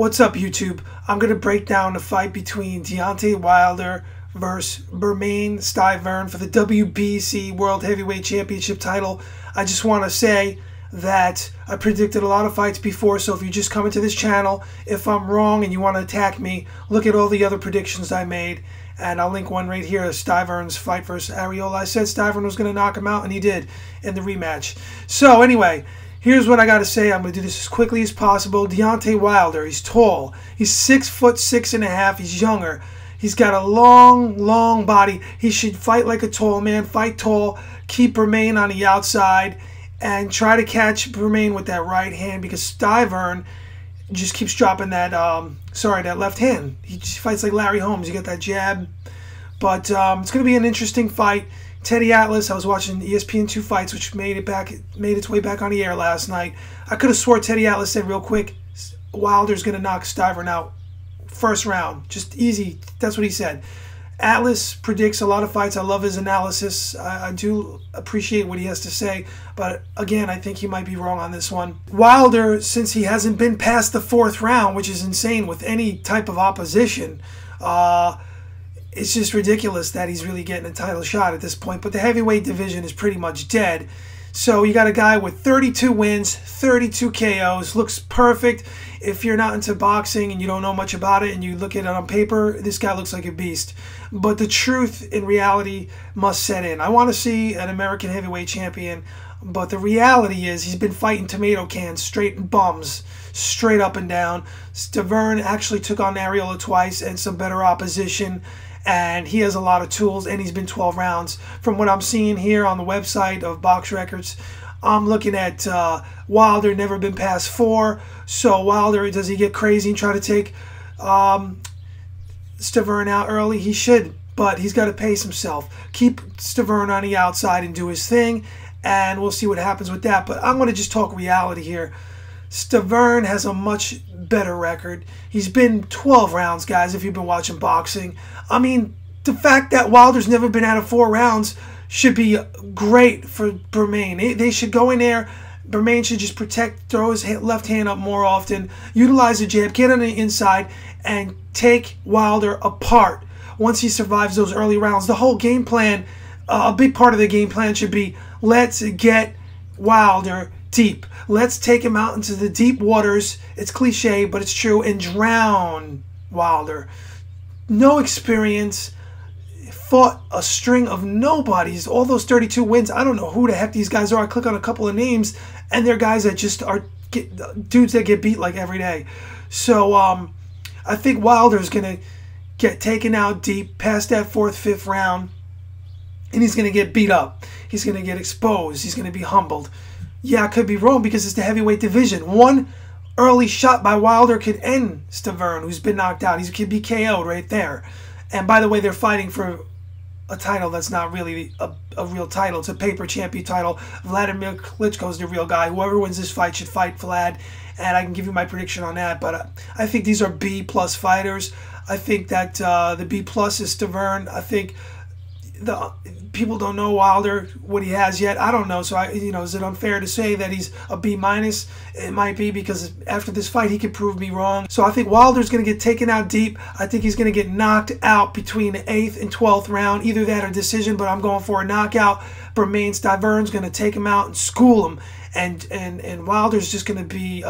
What's up, YouTube? I'm going to break down the fight between Deontay Wilder versus Bermane Stiverne for the WBC World Heavyweight Championship title. I just want to say that I predicted a lot of fights before, so if you're just coming to this channel, if I'm wrong and you want to attack me, look at all the other predictions I made, and I'll link one right here, Stiverne's fight versus Arreola. I said Stiverne was going to knock him out, and he did in the rematch. So anyway, here's what I got to say. I'm going to do this as quickly as possible. Deontay Wilder, he's tall. He's 6'6.5". He's younger. He's got a long body. He should fight like a tall man, fight tall, keep Bermane on the outside, and try to catch Bermane with that right hand, because Stiverne just keeps dropping that, that left hand. He just fights like Larry Holmes. You got that jab. But it's going to be an interesting fight. Teddy Atlas, I was watching ESPN2 Fights, which made its way back on the air last night. I could have swore Teddy Atlas said real quick, Wilder's going to knock Stiverne out first round. Just easy. That's what he said. Atlas predicts a lot of fights. I love his analysis. I do appreciate what he has to say. But again, I think he might be wrong on this one. Wilder, since he hasn't been past the fourth round, which is insane with any type of opposition, it's just ridiculous that he's really getting a title shot at this point. But the heavyweight division is pretty much dead. So you got a guy with 32 wins, 32 KOs, looks perfect. If you're not into boxing and you don't know much about it and you look at it on paper, this guy looks like a beast. But the truth in reality must set in. I want to see an American heavyweight champion, but the reality is he's been fighting tomato cans, straight bums, straight up and down. Stiverne actually took on Arreola twice and some better opposition, and he has a lot of tools, and he's been 12 rounds. From what I'm seeing here on the website of Box Records, I'm looking at Wilder never been past 4. So Wilder, does he get crazy and try to take Stiverne out early? He should, but he's got to pace himself. Keep Stiverne on the outside and do his thing, and we'll see what happens with that. But I'm going to just talk reality here. Stiverne has a much better record. He's been 12 rounds, guys, if you've been watching boxing. I mean, the fact that Wilder's never been out of 4 rounds should be great for Bermane. They should go in there. Bermane should just throw his left hand up more often, utilize the jab, get on the inside, and take Wilder apart once he survives those early rounds. The whole game plan, a big part of the game plan should be, let's get Wilder deep. Let's take him out into the deep waters. It's cliche, but it's true, and drown Wilder. No experience. Fought a string of nobodies. All those 32 wins, I don't know who the heck these guys are. I click on a couple of names, and they're guys that just are dudes that get beat like every day. So I think Wilder's going to get taken out deep past that 4th, 5th round, and he's going to get beat up. He's going to get exposed. He's going to be humbled. Yeah, I could be wrong because it's the heavyweight division. One early shot by Wilder could end Stiverne, who's been knocked out. He could be KO'd right there. And by the way, they're fighting for a title that's not really a real title. It's a paper champion title. Vladimir Klitschko's the real guy. Whoever wins this fight should fight Vlad, and I can give you my prediction on that. But I think these are B-plus fighters. I think that the B-plus is Stiverne. I think the people don't know Wilder, what he has yet. I don't know. So is it unfair to say that he's a B-? It might be, because after this fight he could prove me wrong. So I think Wilder's going to get taken out deep. I think he's going to get knocked out between the 8th and 12th round, either that or decision. But I'm going for a knockout. Bermane Stiverne's going to take him out and school him, and Wilder's just going to be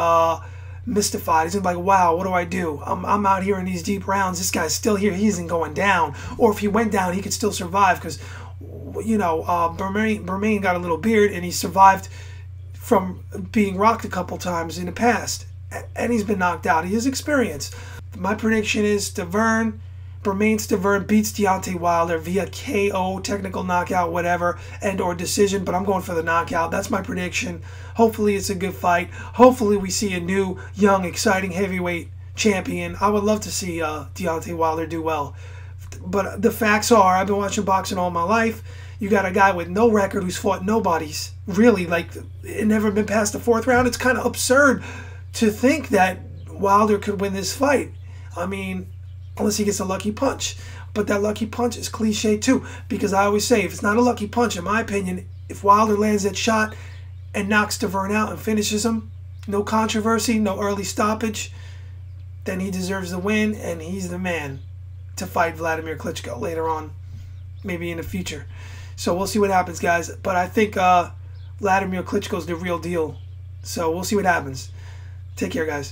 mystified. He's gonna be like, wow, what do I do? I'm out here in these deep rounds. This guy's still here. He isn't going down. Or if he went down, he could still survive, because Bermane got a little beard, and he survived from being rocked a couple times in the past, and he's been knocked out. He has experience. My prediction is Bermane Stiverne beats Deontay Wilder via KO, technical knockout, whatever, and or decision, but I'm going for the knockout. That's my prediction. Hopefully it's a good fight. Hopefully we see a new, young, exciting heavyweight champion. I would love to see Deontay Wilder do well. But the facts are, I've been watching boxing all my life. You got a guy with no record who's fought nobodies. Really, like, it never been past the 4th round. It's kind of absurd to think that Wilder could win this fight. I mean, unless he gets a lucky punch. But that lucky punch is cliche too, because I always say, if it's not a lucky punch, in my opinion, if Wilder lands that shot and knocks Stiverne out and finishes him, no controversy, no early stoppage, then he deserves the win, and he's the man to fight Vladimir Klitschko later on, maybe in the future. So we'll see what happens, guys. But I think Vladimir Klitschko's the real deal. So we'll see what happens. Take care, guys.